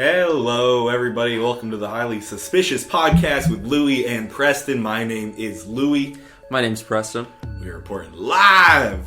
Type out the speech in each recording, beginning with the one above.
Hello, everybody. Welcome to the Highly Suspicious Podcast with Louie and Preston. My name is Louie. My name's Preston. We're reporting live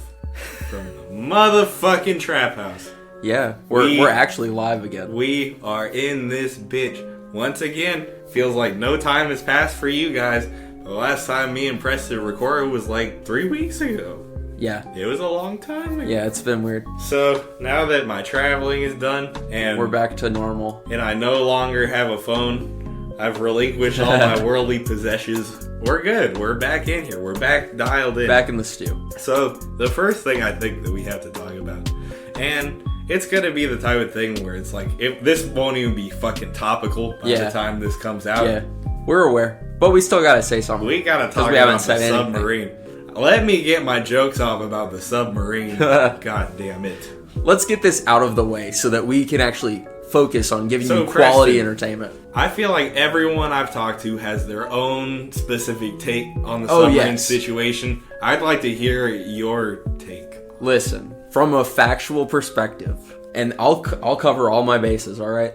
from the motherfucking trap house. Yeah, we're actually live again. We are in this bitch. Once again, feels like no time has passed for you guys. The last time me and Preston recorded was like 3 weeks ago. Yeah. It was a long time ago. Yeah, it's been weird. So, now that my traveling is done, and we're back to normal. And I no longer have a phone, I've relinquished all my worldly possessions. We're good. We're back in here. We're back dialed in. Back in the stew. So, the first thing I think that we have to talk about, and it's going to be the type of thing where it's like, if this won't even be fucking topical by the time this comes out. Yeah, we're aware. But we still got to say something. We got to talk about the submarine. Let me get my jokes off about the submarine. God damn it. Let's get this out of the way so that we can actually focus on giving you quality entertainment. I feel like everyone I've talked to has their own specific take on the submarine situation. I'd like to hear your take. Little from a factual perspective, and I'll cover all my bases, all right?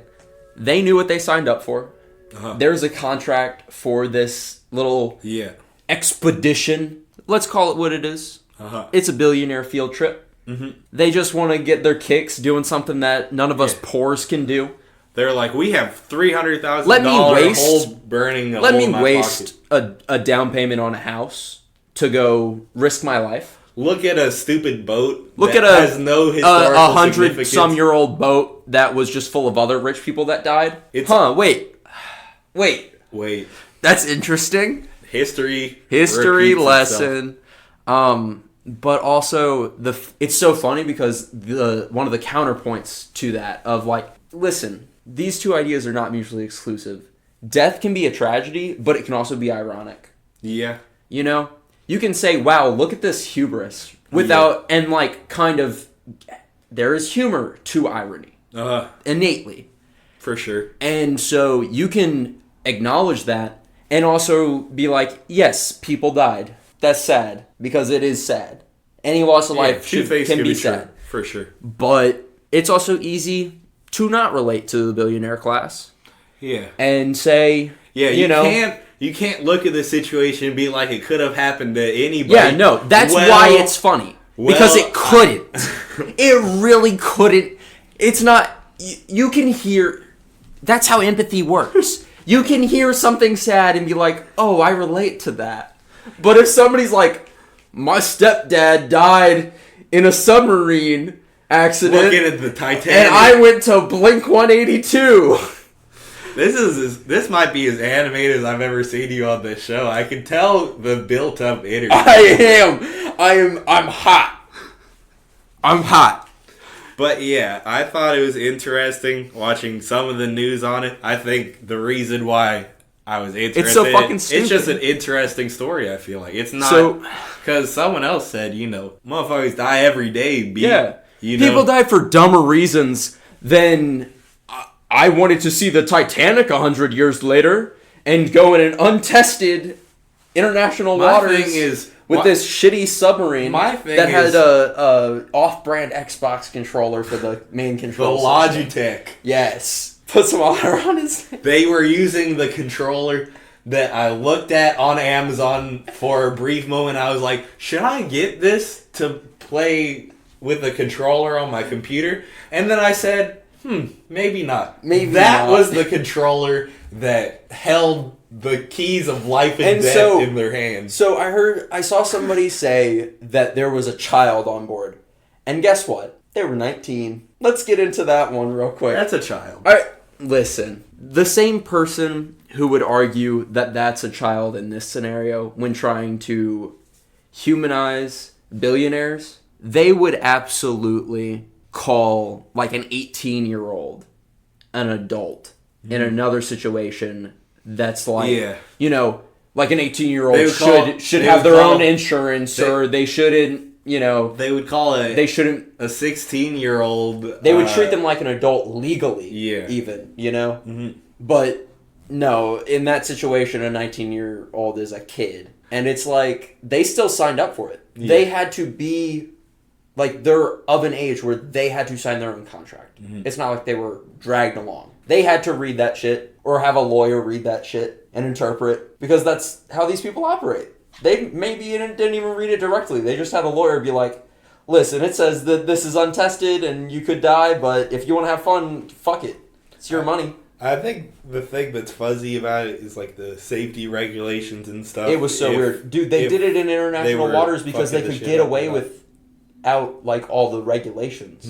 They knew what they signed up for. There's a contract for this little expedition. Let's call it what it is. It's a billionaire field trip. Mm-hmm. They just want to get their kicks doing something that none of us poors can do. They're like, we have $300,000 burning a hole in my waste a down payment on a house to go risk my life. Look at a stupid boat has no historical 100-some-year-old boat that was just full of other rich people that died. Wait. That's interesting. History lesson. But also it's so funny because one of the counterpoints to that of like, listen, these two ideas are not mutually exclusive. Death can be a tragedy, but it can also be ironic. Yeah. You know? You can say, wow, look at this hubris and like kind of there is humor to irony. Innately. For sure. And so you can acknowledge that and also be like, yes, people died. That's sad, because it is sad. Any loss of life can be sad. For sure. But it's also easy to not relate to the billionaire class. Yeah. And say, you can't look at the situation and be like it could have happened to anybody. Yeah, no, that's why it's funny. Because it couldn't. It really couldn't. It's not, you can hear, that's how empathy works. You can hear something sad and be like, oh, I relate to that. But if somebody's like, my stepdad died in a submarine accident. Looking at the Titanic. And I went to Blink 182. This might be as animated as I've ever seen you on this show. I can tell the built-up energy. I'm hot. I'm hot. But yeah, I thought it was interesting watching some of the news on it. I think the reason why I was interested, it's so fucking stupid. It's just an interesting story, I feel like. It's not, because someone else said, motherfuckers die every day. People die for dumber reasons than I wanted to see the Titanic 100 years later and go in an untested international waters. With this shitty submarine that had a off-brand Xbox controller for the main control system. Logitech. Yes. Put some water on his... They were using the controller that I looked at on Amazon for a brief moment. I was like, should I get this to play with the controller on my computer? And then I said, maybe not. That was the controller that held the keys of life and death in their hands. So I saw somebody say that there was a child on board. And guess what? They were 19. Let's get into that one real quick. That's a child. All right, listen. The same person who would argue that that's a child in this scenario when trying to humanize billionaires, they would absolutely call like an 18-year-old an adult in another situation. That's like, like an 18-year-old should have their own insurance, or they shouldn't, They would call it... They shouldn't... A 16-year-old... They would treat them like an adult legally, even, Mm-hmm. But, no, in that situation, a 19-year-old is a kid. And it's like, they still signed up for it. Yeah. They had to be... Like, they're of an age where they had to sign their own contract. Mm-hmm. It's not like they were dragged along. They had to read that shit, or have a lawyer read that shit and interpret, because that's how these people operate. They maybe didn't even read it directly. They just had a lawyer be like, listen, it says that this is untested and you could die, but if you want to have fun, fuck it. It's your money. I think the thing that's fuzzy about it is like the safety regulations and stuff. It was so weird. Dude, they did it in international waters because they could get away without like all the regulations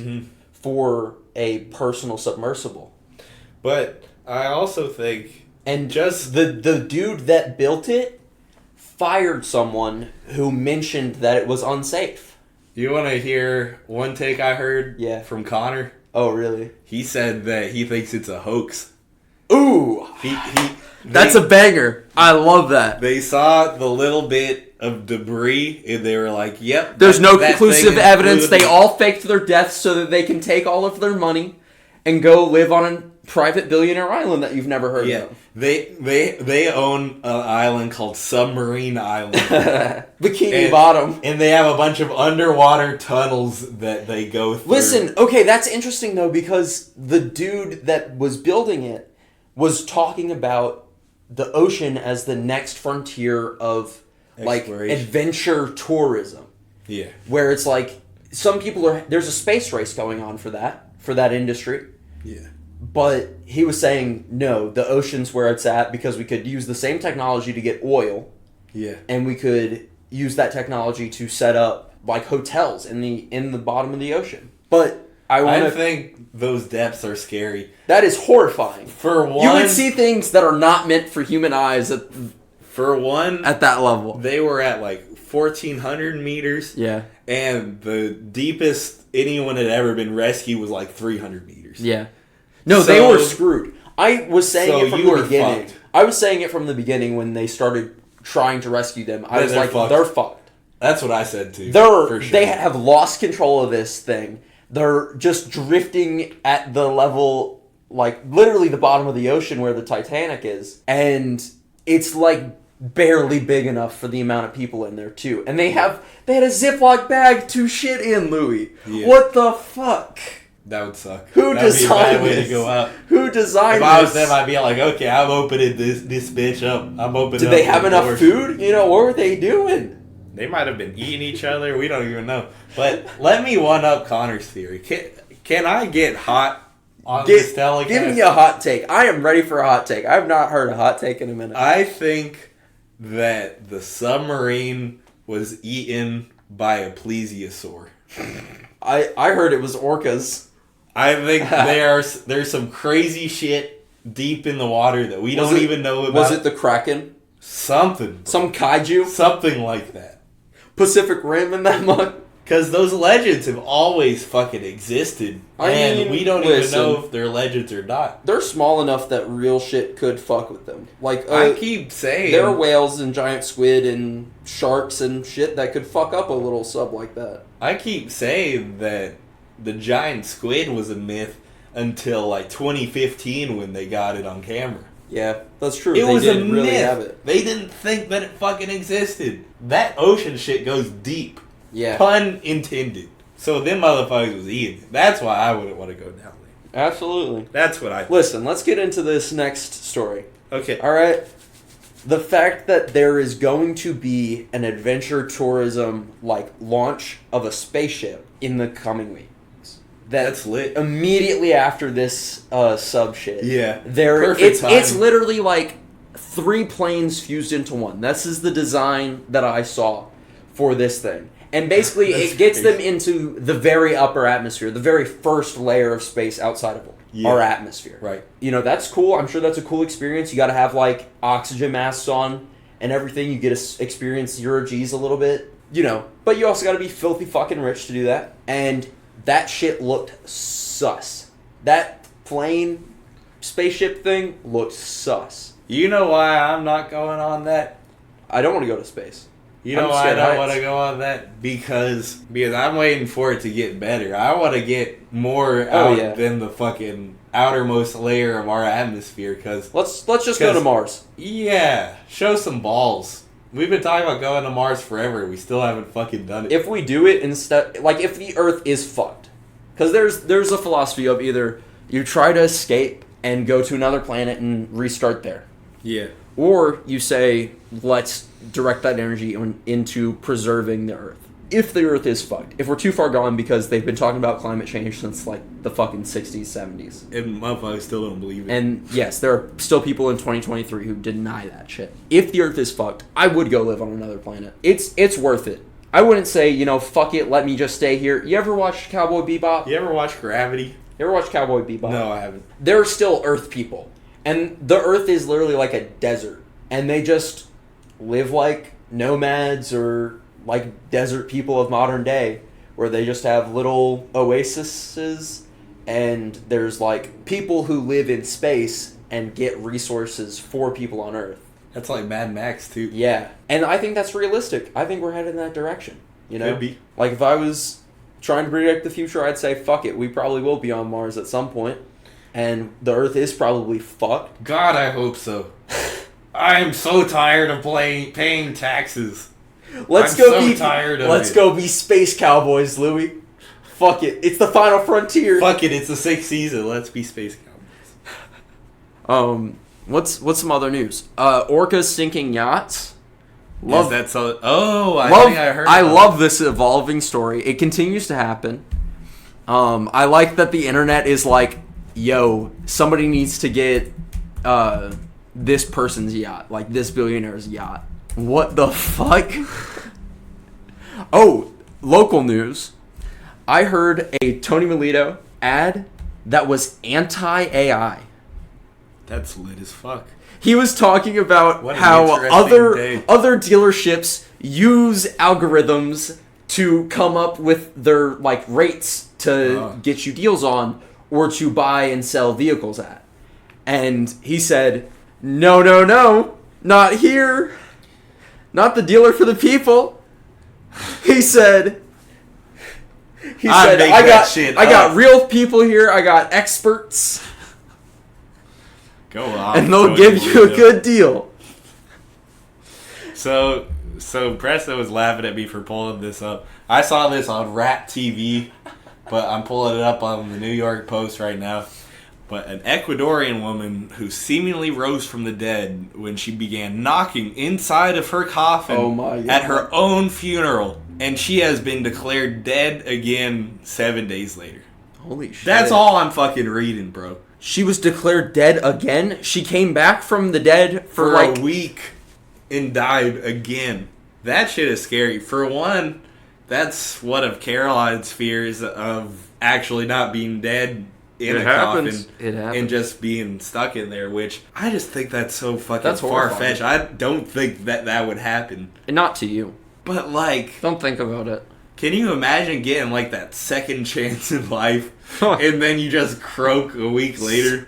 for a personal submersible. But I also think... And just the dude that built it fired someone who mentioned that it was unsafe. You want to hear one take I heard from Connor? Oh, really? He said that he thinks it's a hoax. Ooh! That's a banger. I love that. They saw the little bit of debris and they were like, yep. There's no conclusive evidence. They all faked their deaths so that they can take all of their money and go live on a private billionaire island that you've never heard of. They own an island called Submarine Island. Bikini Bottom. And they have a bunch of underwater tunnels that they go through. Listen, okay, that's interesting though, because the dude that was building it was talking about the ocean as the next frontier of like adventure tourism. Yeah. Where it's like some people there's a space race going on for that industry. Yeah. But he was saying, no, the ocean's where it's at because we could use the same technology to get oil. Yeah. And we could use that technology to set up like hotels in the bottom of the ocean. But I think those depths are scary. That is horrifying. For one, you would see things that are not meant for human eyes at that level. They were at like 1,400 meters. Yeah. And the deepest anyone had ever been rescued was like 300 meters. Yeah. No, they were screwed. I was saying it from the beginning. Fucked. I was saying it from the beginning when they started trying to rescue them. I was like, they're fucked. That's what I said too. For sure. They have lost control of this thing. They're just drifting at the level, like literally the bottom of the ocean where the Titanic is. And it's like barely big enough for the amount of people in there too. And they had a Ziploc bag to shit in, Louis. Yeah. What the fuck? That would suck. Who designed this? Way to go out. Who designed this? If I was them, I'd be like, okay, I'm opening this bitch up. I'm opening. Did they have enough food? You know, what were they doing? They might have been eating each other. We don't even know. But let me one up Connor's theory. Can I get hot on this telecast? Give me a hot take. I am ready for a hot take. I have not heard a hot take in a minute. I think that the submarine was eaten by a plesiosaur. I heard it was orcas. I think there's some crazy shit deep in the water that we don't even know about. Was it the Kraken? Something. Bro. Some kaiju? Something like that. Pacific Rim in that mug? Because those legends have always fucking existed. And we don't even know if they're legends or not. They're small enough that real shit could fuck with them. Like I keep saying... There are whales and giant squid and sharks and shit that could fuck up a little sub like that. I keep saying that the giant squid was a myth until like 2015 when they got it on camera. Yeah, that's true. It was a myth. Really have it. They didn't think that it fucking existed. That ocean shit goes deep. Yeah. Pun intended. So them motherfuckers was eating it. That's why I wouldn't want to go down there. Absolutely. That's what I think. Listen, let's get into this next story. Okay. All right. The fact that there is going to be an adventure tourism like launch of a spaceship in the coming weeks. That's lit. Immediately after this sub shit. Yeah. It's literally like 3 planes fused into one. This is the design that I saw for this thing. And basically it gets them into the very upper atmosphere, the very first layer of space outside of our atmosphere. Right. You know, that's cool. I'm sure that's a cool experience. You got to have like oxygen masks on and everything. You get to experience 0 G's a little bit, you know. But you also got to be filthy fucking rich to do that. And that shit looked sus. That plane spaceship thing looked sus. You know why I'm not going on that? I don't want to go to space. You know why I don't want to go on that? Because I'm waiting for it to get better. I want to get more out than the fucking outermost layer of our atmosphere. Cause let's just go to Mars. Yeah, show some balls. We've been talking about going to Mars forever. We still haven't fucking done it. If we do it instead, like if the Earth is fucked, because there's a philosophy of either you try to escape and go to another planet and restart there. Yeah. Or you say, let's direct that energy into preserving the Earth. If the Earth is fucked. If we're too far gone because they've been talking about climate change since, like, the fucking 60s, 70s. And motherfuckers still don't believe it. And, yes, there are still people in 2023 who deny that shit. If the Earth is fucked, I would go live on another planet. It's worth it. I wouldn't say, fuck it, let me just stay here. You ever watch Cowboy Bebop? You ever watch Gravity? You ever watch Cowboy Bebop? No, I haven't. There are still Earth people. And the Earth is literally like a desert. And they just live like nomads or like desert people of modern day, where they just have little oases, and there's like people who live in space and get resources for people on Earth. That's like Mad Max, too. Yeah. And I think that's realistic. I think we're headed in that direction. Could be. Like, if I was trying to predict the future, I'd say, fuck it, we probably will be on Mars at some point, and the Earth is probably fucked. God, I hope so. I am so tired of paying taxes. Let's go be space cowboys, Louis. Fuck it. It's the final frontier. Fuck it, it's the 6th season. Let's be space cowboys. What's some other news? Orcas sinking yachts. Love that. So, I think I heard. I love this evolving story. It continues to happen. I like that the internet is like, yo, somebody needs to get this person's yacht, like this billionaire's yacht. What the fuck? Oh, local news. I heard a Tony Melito ad that was anti-AI. That's lit as fuck. He was talking about how other dealerships use algorithms to come up with their like rates to get you deals on or to buy and sell vehicles at. And he said, no, not here. Not the dealer for the people. He said, I got real people here. I got experts. Go on. And they'll give you a good deal. So Presto was laughing at me for pulling this up. I saw this on Rap TV, but I'm pulling it up on the New York Post right now. But an Ecuadorian woman who seemingly rose from the dead when she began knocking inside of her coffin at her own funeral. And she has been declared dead again 7 days later. Holy shit. That's all I'm fucking reading, bro. She was declared dead again? She came back from the dead for like a week and died again. That shit is scary. For one, that's one of Caroline's fears of actually not being dead in a coffin and just being stuck in there, which I just think that's so fucking far-fetched. I don't think that would happen. And not to you. But like... Don't think about it. Can you imagine getting like that second chance in life and then you just croak a week later?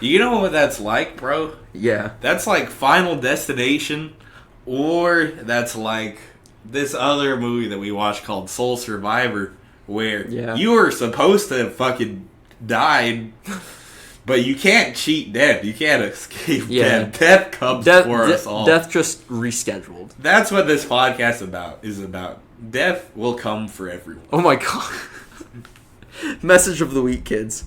You know what that's like, bro? Yeah. That's like Final Destination, or that's like this other movie that we watched called Soul Survivor, where you were supposed to have fucking died, but you can't cheat death. You can't escape death. Death comes for us all. Death just rescheduled. That's what this podcast is about. Death will come for everyone. Oh my god. Message of the week, kids.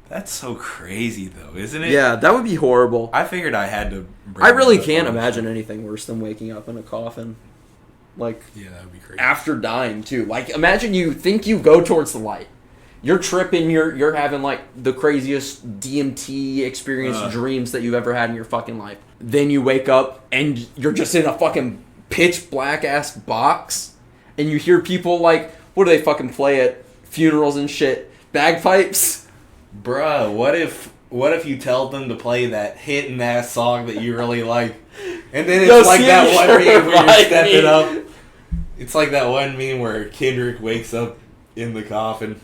That's so crazy, though, isn't it? Yeah, that would be horrible. I figured I had to bring I really can't imagine anything worse than waking up in a coffin. Like, yeah, that would be crazy. After dying, too. Like, imagine you think you go towards the light. You're tripping, you're having, like, the craziest DMT experience dreams that you've ever had in your fucking life. Then you wake up, and you're just in a fucking pitch black-ass box, and you hear people, like, what do they fucking play at funerals and shit? Bagpipes? Bruh, what if you tell them to play that hitting ass song that you really like, and then it's like that one meme where you're stepping up. It's like that one meme where Kendrick wakes up in the coffin.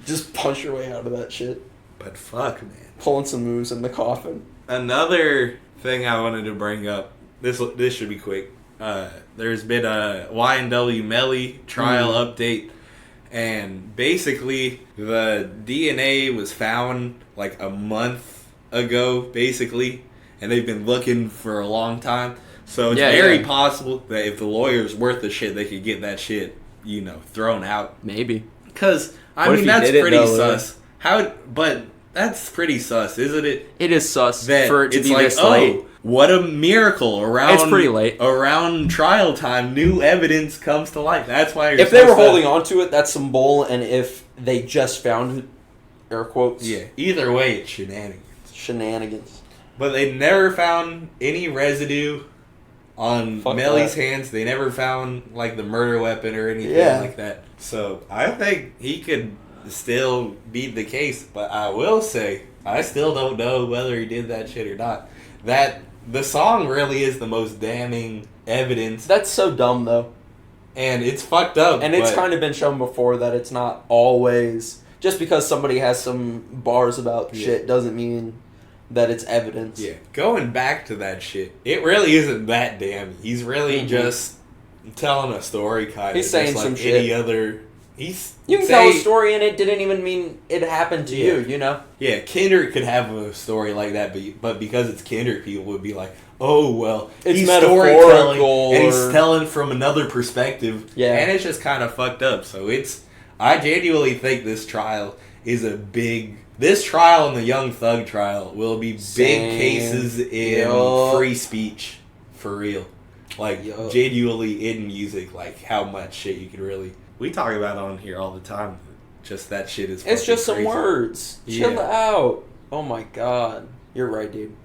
Just punch your way out of that shit. But fuck, man. Pulling some moves in the coffin. Another thing I wanted to bring up. This should be quick. There's been a Y&W Melly trial update. And basically, the DNA was found like a month ago, basically. And they've been looking for a long time. So it's very possible that if the lawyer's worth the shit, they could get that shit, thrown out. Maybe. Because, I mean, that's pretty sus. But that's pretty sus, isn't it? It is sus That for it to it's be like, this late. what a miracle! Around It's pretty late. Around trial time, new evidence comes to light. That's why. If they were holding on to it, that's some bull. And if they just found, air quotes, yeah. Either way, it's shenanigans. But they never found any residue on Melly's hands. They never found like the murder weapon or anything like that. So I think he could still beat the case. But I will say, I still don't know whether he did that shit or not. That the song really is the most damning evidence. That's so dumb though. And it's fucked up. And it's kind of been shown before that it's not always just because somebody has some bars about shit doesn't mean that it's evidence. Yeah. Going back to that shit, it really isn't that damning. He's really just telling a story kind of. He's saying just some like shit. any other. You can tell a story and it didn't even mean it happened to you, you know? Yeah, Kendrick could have a story like that, but because it's Kendrick, people would be like, oh, well, it's he's metaphorical. Storytelling, and he's telling from another perspective. Yeah. And it's just kind of fucked up. So I genuinely think this trial is this trial and the Young Thug trial will be big cases in free speech, for real. Like, genuinely in music, like how much shit you could really... We talk about it on here all the time. Just that shit is It's just crazy. some words. Yeah. Chill out. Oh my god. You're right, dude.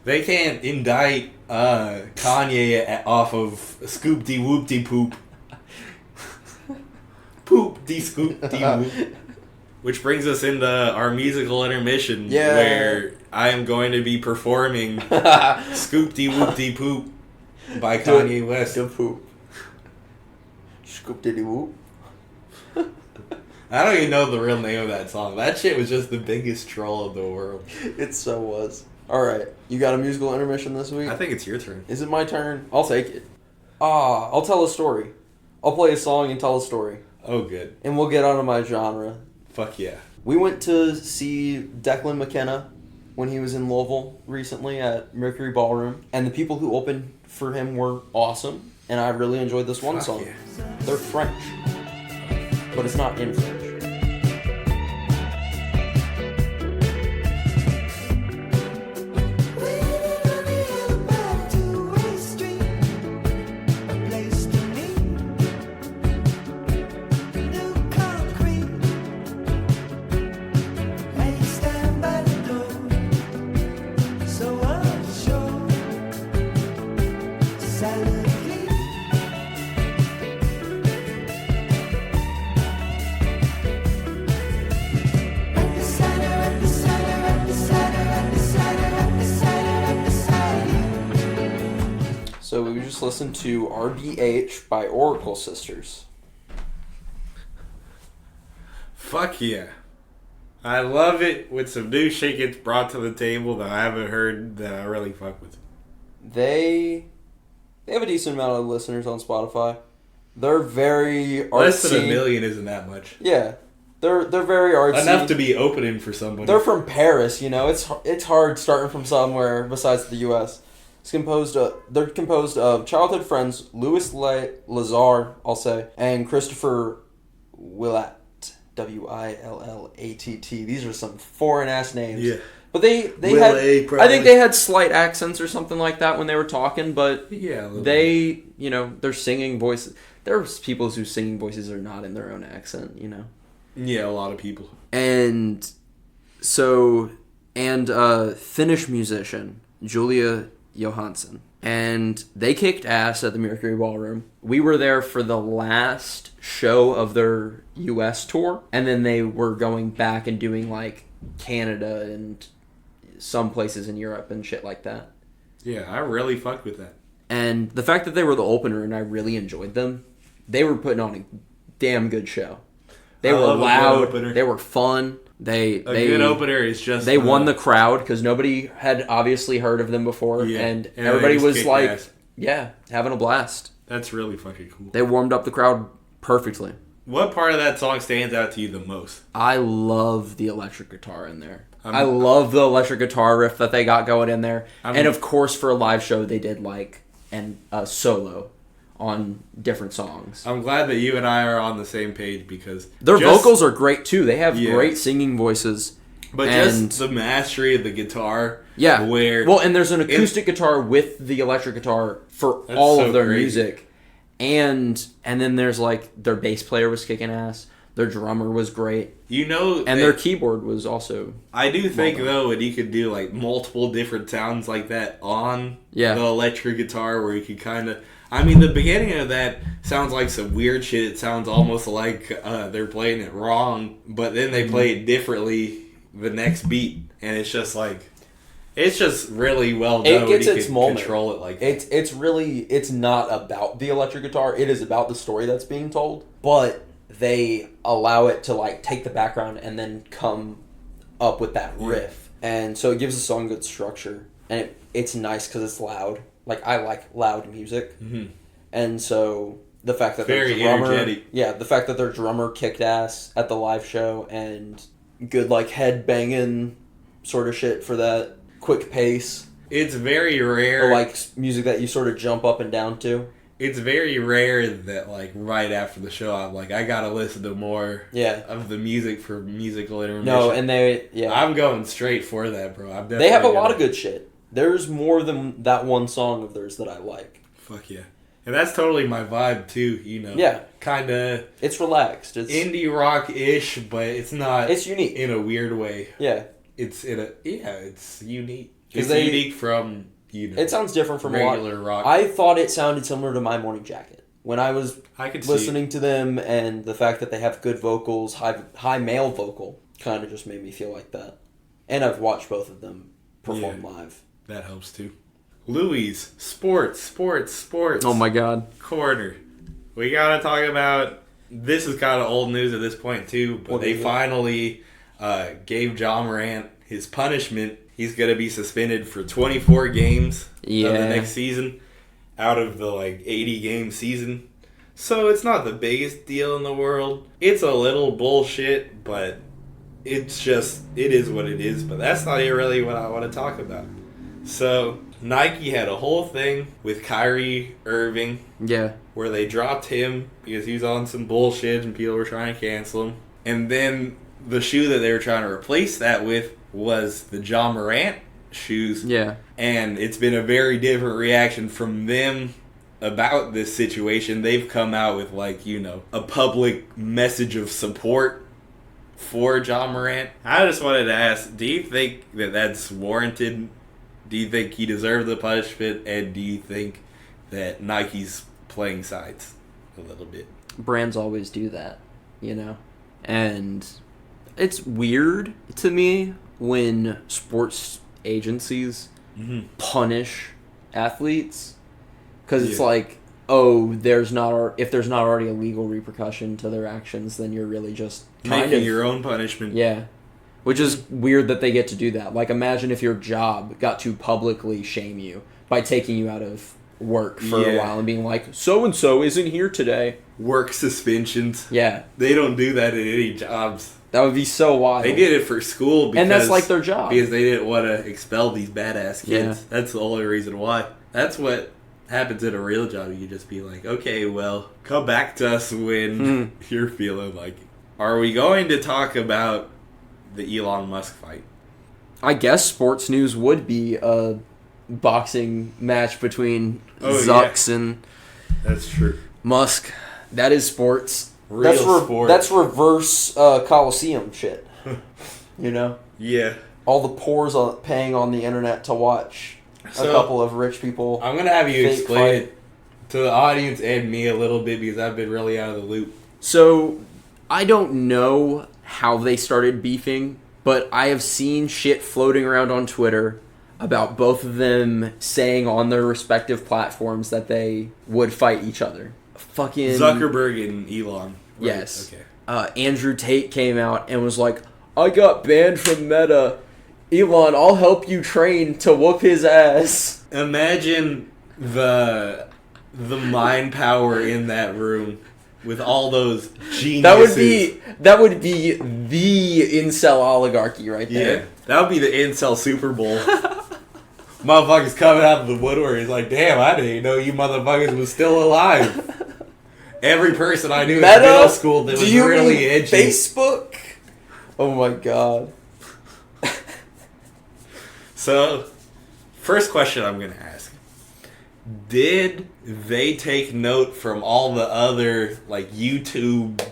They can't indict Kanye off of Scoop De Whoop De Poop. Poop De Scoop De Whoop. Which brings us into our musical intermission where I am going to be performing Scoop De Whoop De Poop by Kanye West. De Poop. Scoop De Whoop. I don't even know the real name of that song. That shit was just the biggest troll of the world. It so was. Alright, you got a musical intermission this week? I think it's your turn. Is it my turn? I'll take it. I'll tell a story. I'll play a song and tell a story. Oh, good. And we'll get onto my genre. Fuck yeah. We went to see Declan McKenna when he was in Louisville recently at Mercury Ballroom. And the people who opened for him were awesome. And I really enjoyed this one song. Yeah. They're French. But it's not in French. So we just listened to RBH by Oracle Sisters. Fuck yeah. I love it when some new shit gets brought to the table that I haven't heard that I really fuck with. They have a decent amount of listeners on Spotify. They're very artsy. Less than 1 million isn't that much. Yeah. They're very artsy. Enough to be opening for somebody. They're from Paris, you know. It's hard starting from somewhere besides the U.S. They're composed of childhood friends Louis Lazar, I'll say, and Christopher Willat, Willatt. These are some foreign ass names. Yeah. But they had, I think they had slight accents or something like that when they were talking, but they, you know, their singing voices. There's people whose singing voices are not in their own accent, you know. Yeah, a lot of people. And Finnish musician Julia Johansson. And they kicked ass at the Mercury Ballroom. We were there for the last show of their US tour, and then they were going back and doing like Canada and some places in Europe and shit like that. Yeah, I really fucked with that. And the fact that they were the opener and I really enjoyed them, they were putting on a damn good show. They were loud, they were fun. A good opener is just... They won the crowd because nobody had obviously heard of them before. Yeah. And everybody was like, having a blast. That's really fucking cool. They warmed up the crowd perfectly. What part of that song stands out to you the most? I love the electric guitar in there. I love the electric guitar riff that they got going in there. And of course, for a live show, they did like a solo on different songs. I'm glad that you and I are on the same page because Their vocals are great too. They have Yeah. great singing voices. But And- just the mastery of the guitar. Yeah. Where Well, and there's an acoustic guitar with the electric guitar for That's all so of their crazy. music. And then there's like their bass player was kicking ass. Their drummer was great. you know, And their keyboard was also I do think done. though, when you could do like multiple different sounds like that on Yeah. the electric guitar, where you could kind of, I mean, the beginning of that sounds like some weird shit. It sounds almost like they're playing it wrong, but then they play it differently the next beat, and it's just like, it's just really well done. It gets when you its can moment. Control it like that. It's not about the electric guitar. It is about the story that's being told. But they allow it to like take the background and then come up with that riff, and so it gives the song good structure. And it's nice because it's loud. Like I like loud music, and so the fact that Very their drummer, energetic. the fact that their drummer kicked ass at the live show and good like head banging sort of shit for that quick pace. It's very rare. Or like music that you sort of jump up and down to. It's very rare that like right after the show, I'm like, I gotta listen to more of the music for musical intermission. No, and I'm going straight for that, bro. I'm they have a lot of good shit. There's more than that one song of theirs that I like. Fuck yeah. And that's totally my vibe too, you know. Yeah. Kinda It's relaxed. It's indie rock-ish, but it's not It's unique. in a weird way. Yeah. It's it's unique. 'Cause It's unique from, you know, It sounds different from regular rock. I thought it sounded similar to My Morning Jacket. When I was I could listening to them, and the fact that they have good vocals, high male vocal, kind of just made me feel like that. And I've watched both of them perform live. That helps too. Louis, sports. Oh my god. Corner. We gotta talk about, this is kind of old news at this point too, but they finally gave Ja Morant his punishment. He's gonna be suspended for 24 games of the next season out of the like 80 game season. So it's not the biggest deal in the world. It's a little bullshit, but it's just, it is what it is. But that's not really what I want to talk about. So Nike had a whole thing with Kyrie Irving. Yeah. Where they dropped him because he was on some bullshit and people were trying to cancel him. And then the shoe that they were trying to replace that with was the Ja Morant shoes. Yeah. And it's been a very different reaction from them about this situation. They've come out with, like, you know, a public message of support for Ja Morant. I just wanted to ask, do you think that that's warranted? Do you think he deserved the punishment? And do you think that Nike's playing sides a little bit? Brands always do that, you know? And it's weird to me when sports agencies punish athletes, because it's like, oh, if there's not already a legal repercussion to their actions, then you're really just making your own punishment. Yeah. Which is weird that they get to do that. Like, imagine if your job got to publicly shame you by taking you out of work for a while and being like, so-and-so isn't here today. Work suspensions. Yeah. They don't do that at any jobs. That would be so wild. They did it for school because, and that's like their job. Because they didn't want to expel these badass kids. Yeah. That's the only reason why. That's what happens in a real job. You just be like, okay, well, come back to us when you're feeling like it. Are we going to talk about the Elon Musk fight? I guess sports news would be a boxing match between Zucks and that's true. Musk. That is sports. Sport. That's reverse Coliseum shit. You know? Yeah. All the pores paying on the internet to watch a couple of rich people. I'm going to have you explain it to the audience and me a little bit because I've been really out of the loop. So, I don't know how they started beefing, but I have seen shit floating around on Twitter about both of them saying on their respective platforms that they would fight each other. Fucking Zuckerberg and Elon. Right? Yes. Okay. Andrew Tate came out and was like, I got banned from Meta. Elon, I'll help you train to whoop his ass. Imagine the mind power in that room with all those geniuses. That would be the incel oligarchy right there. Yeah. That would be the incel Super Bowl. Motherfuckers coming out of the woodwork. It's like, damn, I didn't know you motherfuckers was still alive. Every person I knew in middle school that was really edgy. Facebook? Oh my god. So, first question I'm going to ask. Did they take note from all the other, like, YouTube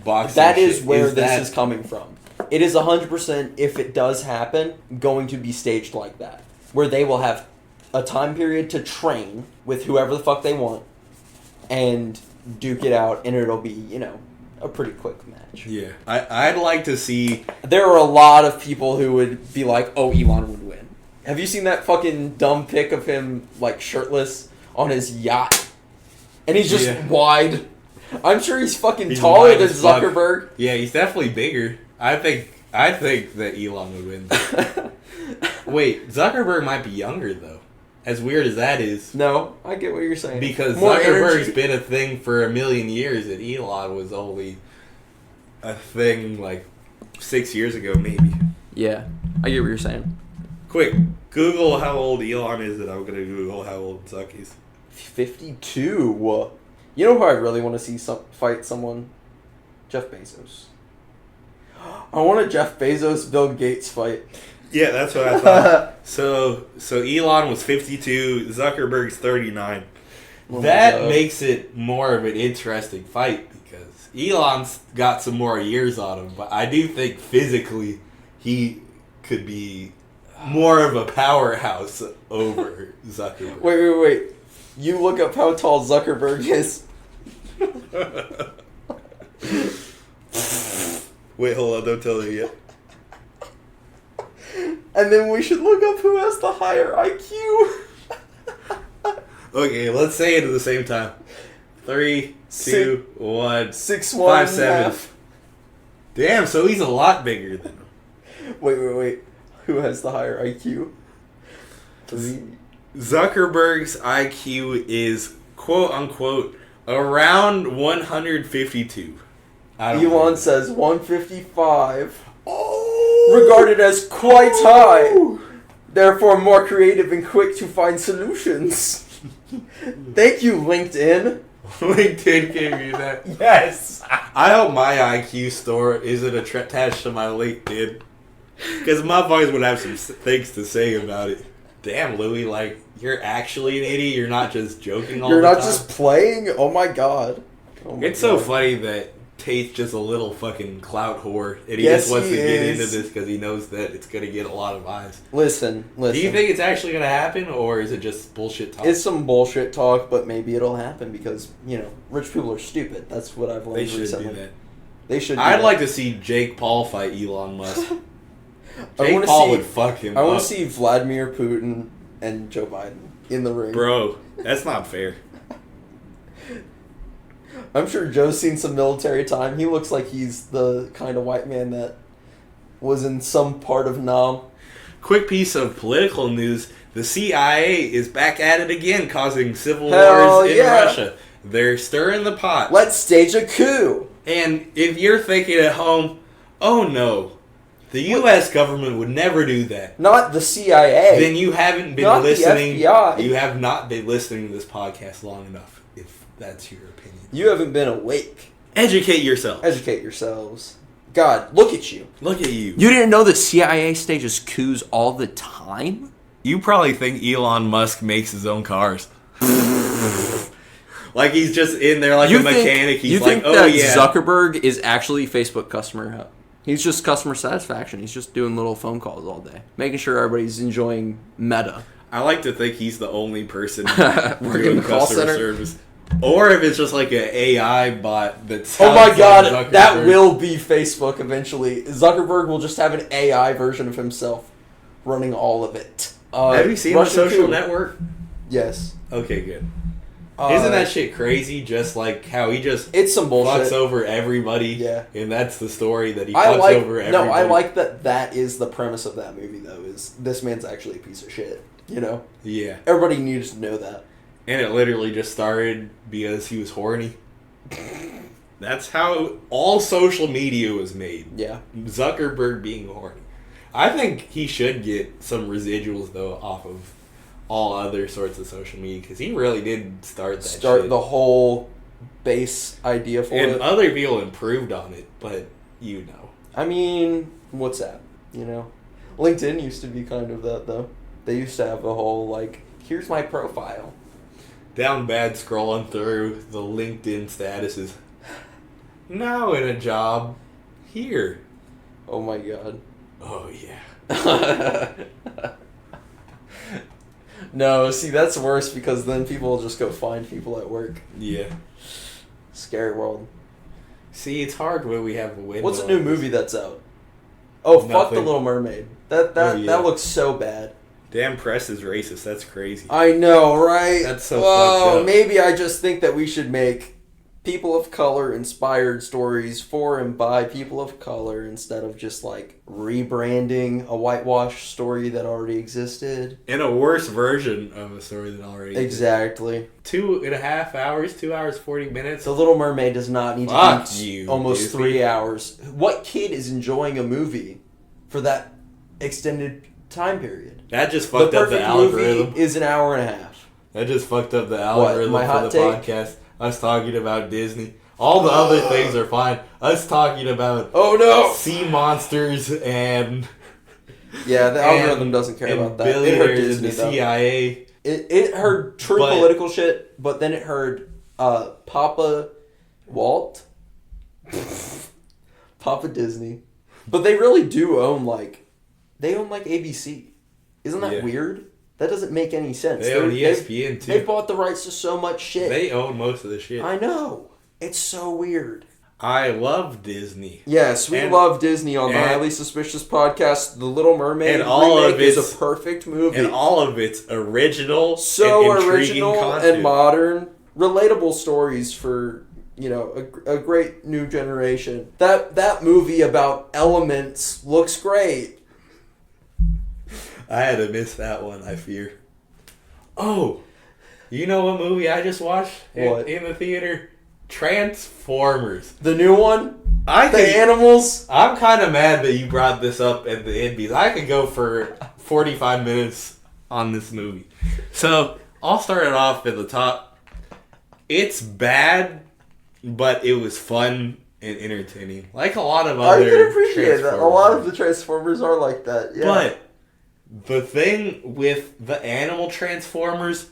boxing That is shit? where this is coming from. It is 100%, if it does happen, going to be staged like that. Where they will have a time period to train with whoever the fuck they want and duke it out, and it'll be, you know, a pretty quick match. Yeah. I'd like to see... There are a lot of people who would be like, oh, Elon would win. Have you seen that fucking dumb pic of him, like, shirtless on his yacht? And he's just wide. I'm sure he's fucking taller than Zuckerberg. Fuck. Yeah, he's definitely bigger. I think that Elon would win. Wait, Zuckerberg might be younger, though. As weird as that is. No, I get what you're saying. Because Zuckerberg's been a thing for a million years, and Elon was only a thing, like, 6 years ago, maybe. Yeah, I get what you're saying. Quick, Google how old Elon is, and I'm going to Google how old Zuck is. 52. You know who I really want to see fight someone? Jeff Bezos. I want a Jeff Bezos, Bill Gates fight. Yeah, that's what I thought. So Elon was 52, Zuckerberg's 39. That makes it more of an interesting fight because Elon's got some more years on him, but I do think physically he could be more of a powerhouse over Zuckerberg. Wait. You look up how tall Zuckerberg is. Wait, hold on, don't tell her yet. And then we should look up who has the higher IQ. Okay, let's say it at the same time. 3, 2, 1. 6'1", 5'7". Damn, so he's a lot bigger than him. Wait. Who has the higher IQ? Zuckerberg's IQ is, quote unquote, around 152. Elon says 155. Oh! Regarded as quite high. Therefore more creative and quick to find solutions. Thank you, LinkedIn. LinkedIn gave you that. Yes. I hope my IQ score isn't attached to my LinkedIn. Because my boys would have some things to say about it. Damn, Louis, like, you're actually an idiot. You're not just joking all the time. You're not just playing? Oh my god. It's so funny that Tate's just a little fucking clout whore. And he just wants to get into this because he knows that it's going to get a lot of eyes. Listen. Do you think it's actually going to happen, or is it just bullshit talk? It's some bullshit talk, but maybe it'll happen because, you know, rich people are stupid. That's what I've learned recently. They should do that. They should. I'd like to see Jake Paul fight Elon Musk. Jake Paul would fuck him up. I want to see Vladimir Putin and Joe Biden in the ring. Bro, that's not fair. I'm sure Joe's seen some military time. He looks like he's the kind of white man that was in some part of Nam. Quick piece of political news. The CIA is back at it again, causing civil Hell wars in yeah. Russia. They're stirring the pot. Let's stage a coup. And if you're thinking at home, oh no, the U.S. government would never do that. Not the CIA. Then you haven't been Not listening. The FBI. You have not been listening to this podcast long enough, if that's your opinion. You haven't been awake. Educate yourself. Educate yourselves. God, look at you. Look at you. You didn't know the CIA stages coups all the time? You probably think Elon Musk makes his own cars. Like he's just in there like a mechanic. He's like, oh yeah. Zuckerberg is actually Facebook customer. He's just customer satisfaction. He's just doing little phone calls all day, making sure everybody's enjoying Meta. I like to think he's the only person working in the call center. Service. Or if it's just like an AI bot that's... Oh my god, that will be Facebook eventually. Zuckerberg will just have an AI version of himself running all of it. Have you seen The Social Network? Yes. Okay, good. Isn't that shit crazy? Just like how he just it's some bullshit. Fucks over everybody. Yeah. And that's the story that he fucks over everybody. No, I like that is the premise of that movie, though, is this man's actually a piece of shit. You know? Yeah. Everybody needs to know that. And it literally just started because he was horny. That's how all social media was made. Yeah. Zuckerberg being horny. I think he should get some residuals, though, off of all other sorts of social media because he really did start that Start shit. the whole base idea for And it. other people improved on it, but you know. I mean, what's that? You know? LinkedIn used to be kind of that, though. They used to have a whole, like, here's my profile. Down bad scrolling through the LinkedIn statuses. Now in a job here. Oh my god. Oh yeah. No, see, that's worse because then people will just go find people at work. Yeah. Scary world. See, it's hard when we have a window. What's a new movie that's out? Oh, fuck Nothing. The Little Mermaid. That looks so bad. Damn press is racist. That's crazy. I know, right? That's so fucked up. Maybe I just think that we should make people of color inspired stories for and by people of color instead of just like rebranding a whitewash story that already existed. In a worse version of a story that already Exactly. 2.5 hours, 2 hours 40 minutes. The Little Mermaid does not need Fuck to be you, almost Disney. 3 hours. What kid is enjoying a movie for that extended time period? That just The fucked up the perfect algorithm. movie is an hour and a half. That just fucked up the algorithm my for hot the take? podcast. Us talking about Disney. All the other things are fine. Us talking about Oh no! sea monsters and Yeah, the algorithm doesn't care about that. It heard billionaires in Disney the though. CIA. It heard true But- political shit, but then it heard Papa Walt, Papa Disney. But they really do own they own ABC. Isn't that Yeah. weird? That doesn't make any sense. They own ESPN too. They bought the rights to so much shit. They own most of the shit. I know. It's so weird. I love Disney. Yes, we And- love Disney on the and- Highly Suspicious podcast. The Little Mermaid And all remake of is its- a perfect movie. And all of its original, So and intriguing original content. and modern, relatable stories for a great new generation. That movie about elements looks great. I had to miss that one, I fear. Oh, you know what movie I just watched What? in the theater? Transformers. The new one, I the could, animals. I'm kind of mad that you brought this up at the end because I could go for 45 minutes on this movie. So I'll start it off at the top. It's bad, but it was fun and entertaining, like a lot of I other. can appreciate that. A Transformers lot of movies. the Transformers are like that. Yeah. But the thing with the animal Transformers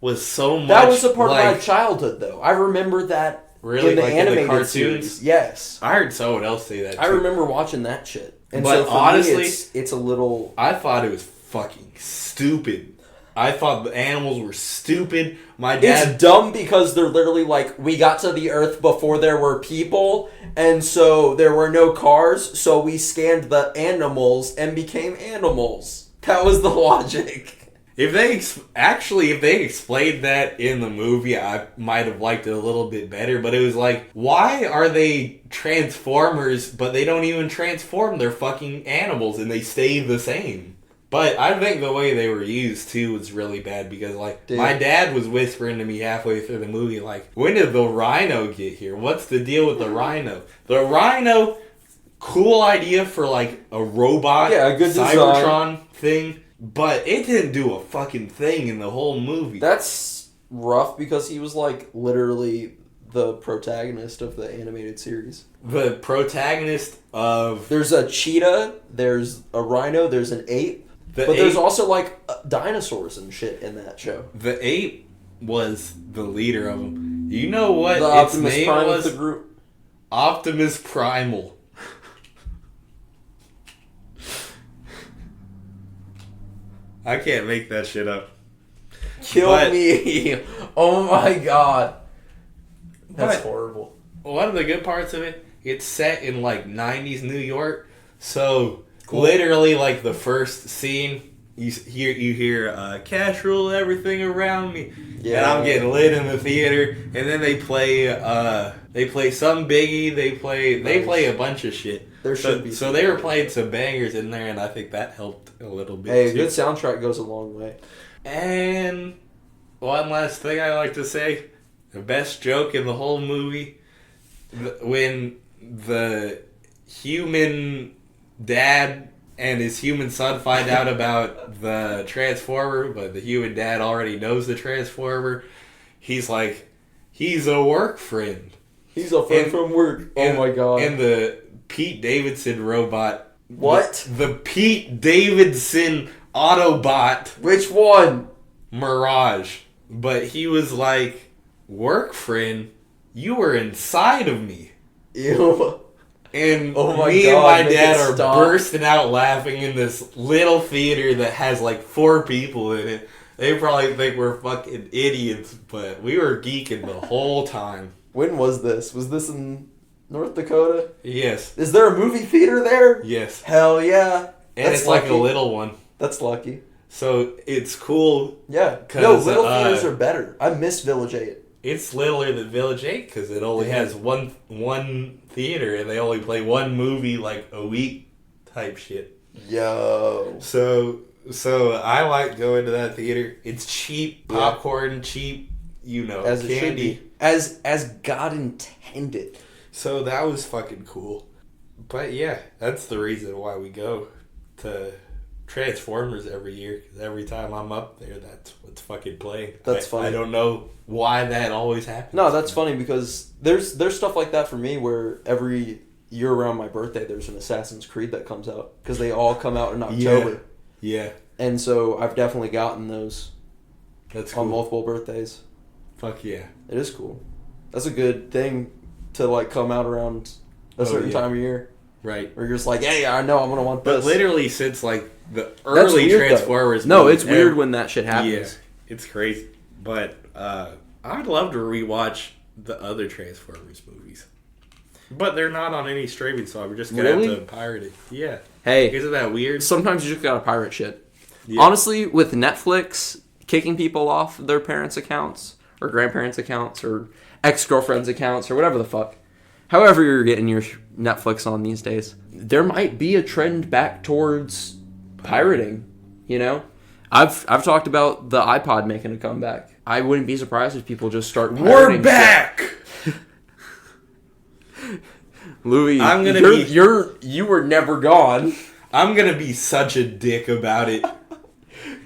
was so much. that was a part of like, my childhood, though. I remember that Really? in the Like in the animated cartoons? series. Yes, I heard someone else say that. Too. I remember watching that shit. And But so for honestly- me, it's a little. I thought it was fucking stupid. I thought the animals were stupid. My dad. It's dumb because they're literally like, we got to the Earth before there were people, and so there were no cars, so we scanned the animals and became animals. That was the logic. If they explained that in the movie, I might have liked it a little bit better. But it was like, why are they Transformers, but they don't even transform? They're fucking animals, and they stay the same. But I think the way they were used, too, was really bad. Because, Dude. my dad was whispering to me halfway through the movie, like, when did the rhino get here? What's the deal with the rhino? The rhino, cool idea for, a robot Yeah, a good Cybertron thing. But it didn't do a fucking thing in the whole movie. That's rough because he was literally the protagonist of the animated series. The protagonist of There's a cheetah, there's a rhino, there's an ape, but there's also dinosaurs and shit in that show. the ape was the leader of them. You know what The its Optimus name Prime was? of the group. Optimus Primal. I can't make that shit up. Kill But- me! Oh my god. That's But- horrible. One of the good parts of it, it's set in 90s New York. So Cool. literally the first scene, you hear cash rule everything around me. Yeah. And I'm getting lit in the theater, and then they play some Biggie, they play a bunch of shit. There should be. So they were playing some bangers in there, and I think that helped a little bit Hey, a too. good soundtrack goes a long way. And one last thing I like to say, the best joke in the whole movie, when the human dad and his human son find out about the Transformer, but the human dad already knows the Transformer. He's like, he's a work friend. He's a friend from work. Oh my god. And the Pete Davidson robot. What? The Pete Davidson Autobot. Which one? Mirage. But he was like, work friend, you were inside of me. Ew. And oh my me God, and my dad are stop. bursting out laughing in this little theater that has like 4 people in it. They probably think we're fucking idiots, but we were geeking the whole time. When was this? Was this in North Dakota? Yes. Is there a movie theater there? Yes. Hell yeah. And That's it's like lucky. a little one. That's lucky. So it's cool. Yeah. 'Cause, No, little theaters are better. I miss Village 8. It's littler than Village 8 because it only has one theater and they only play one movie like a week type shit. Yo. So I like going to that theater. It's cheap popcorn, cheap, as it should candy. be. As God intended. So that was fucking cool. But yeah, that's the reason why we go to Transformers every year. Because every time I'm up there, that's what's fucking playing. That's funny. I don't know why that always happens. No, that's funny because there's stuff like that for me where every year around my birthday there's an Assassin's Creed that comes out because they all come out in October. Yeah. And so I've definitely gotten those. That's cool. On multiple birthdays. Fuck yeah. It is cool. That's a good thing to like come out around a certain time of year. Right. Where you're just like, hey, I know I'm gonna want this. But literally since like the early weird, Transformers though. No, movies, it's weird when that shit happens. Yeah, it's crazy. But I'd love to rewatch the other Transformers movies. But they're not on any streaming, so we're just gonna have to pirate it. Yeah. Hey, isn't that weird? Sometimes you just gotta pirate shit. Yeah. Honestly, with Netflix kicking people off their parents' accounts or grandparents' accounts or ex-girlfriends' accounts or whatever the fuck, however you're getting your Netflix on these days, there might be a trend back towards pirating. You know, I've talked about the iPod making a comeback. I wouldn't be surprised if people just start pirating. We're back. Louis, you were never gone. I'm gonna be such a dick about it.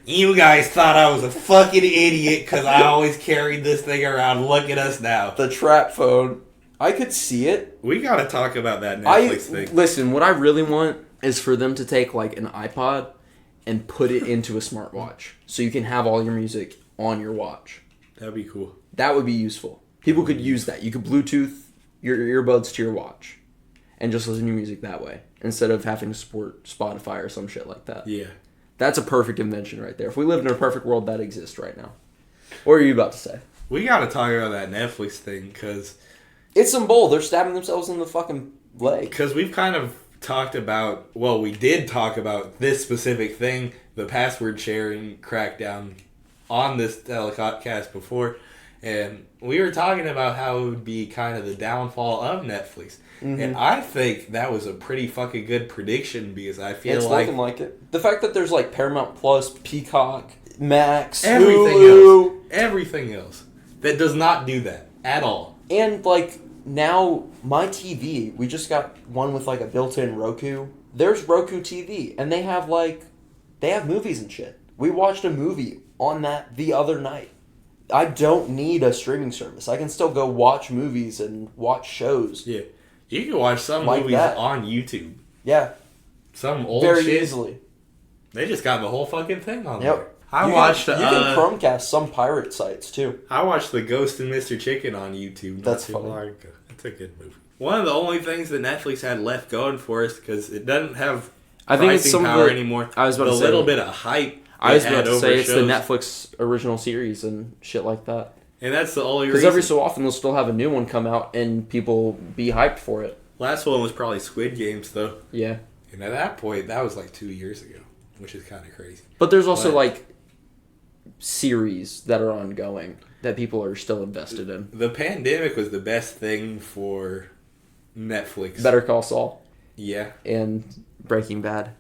You guys thought I was a fucking idiot because I always carried this thing around. Look at us now. The trap phone. I could see it. We gotta talk about that Netflix thing. Listen, what I really want is for them to take like an iPod and put it into a smartwatch. So you can have all your music on your watch. That'd be cool. That would be useful. People could use that. You could Bluetooth your earbuds to your watch and just listen to your music that way instead of having to support Spotify or some shit like that. Yeah. That's a perfect invention right there. If we lived in a perfect world, that exists right now. What are you about to say? We gotta talk about that Netflix thing because it's some bull. They're stabbing themselves in the fucking leg. Because we've kind of talked about, well, we did talk about this specific thing, the password sharing crackdown on this telecast before, and we were talking about how it would be kind of the downfall of Netflix. Mm-hmm. And I think that was a pretty fucking good prediction because I feel it's like... looking like it. The fact that there's like Paramount Plus, Peacock, Max, everything Hulu. else. Everything else. That does not do that at all. And like now my TV, we just got one with like a built-in Roku. There's Roku TV and they have movies and shit. We watched a movie on that the other night. I don't need a streaming service. I can still go watch movies and watch shows. Yeah. You can watch some like movies that. on YouTube. Yeah. Some old very shit. Easily. They just got the whole fucking thing on yep. there. You can Chromecast some pirate sites too. I watched The Ghost and Mr. Chicken on YouTube. That's funny. That's a good movie. One of the only things that Netflix had left going for us because it doesn't have pricing power anymore. I was about to say a little bit of hype. I was about to say it's the Netflix original series and shit like that. And that's the only reason. Because every so often they'll still have a new one come out and people be hyped for it. Last one was probably Squid Games though. Yeah. And at that point, that was like 2 years ago, which is kind of crazy. But there's also like series that are ongoing that people are still invested in. The pandemic was the best thing for Netflix. Better Call Saul. Yeah. And Breaking Bad.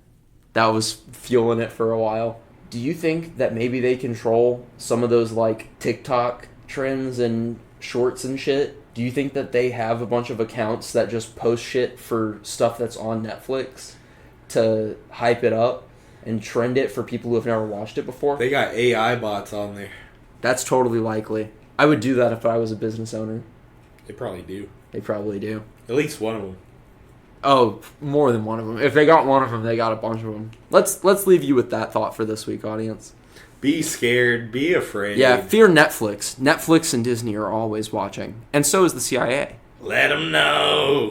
That was fueling it for a while. Do you think that maybe they control some of those like TikTok trends and shorts and shit? Do you think that they have a bunch of accounts that just post shit for stuff that's on Netflix to hype it up and trend it for people who have never watched it before. They got AI bots on there. That's totally likely. I would do that if I was a business owner. They probably do. They probably do. At least one of them. Oh, more than one of them. If they got one of them, they got a bunch of them. Let's leave you with that thought for this week, audience. Be scared. Be afraid. Yeah, fear Netflix. Netflix and Disney are always watching. And so is the CIA. Let them know.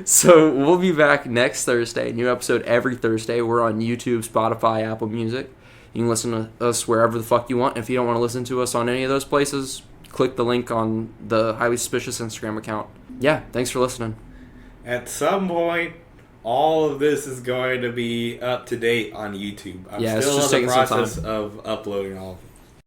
So we'll be back next Thursday. New episode every Thursday. We're on YouTube, Spotify, Apple Music. You can listen to us wherever the fuck you want. If you don't want to listen to us on any of those places, click the link on the Highly Suspicious Instagram account. Yeah, thanks for listening. At some point, all of this is going to be up to date on YouTube. I'm still in the process of uploading all of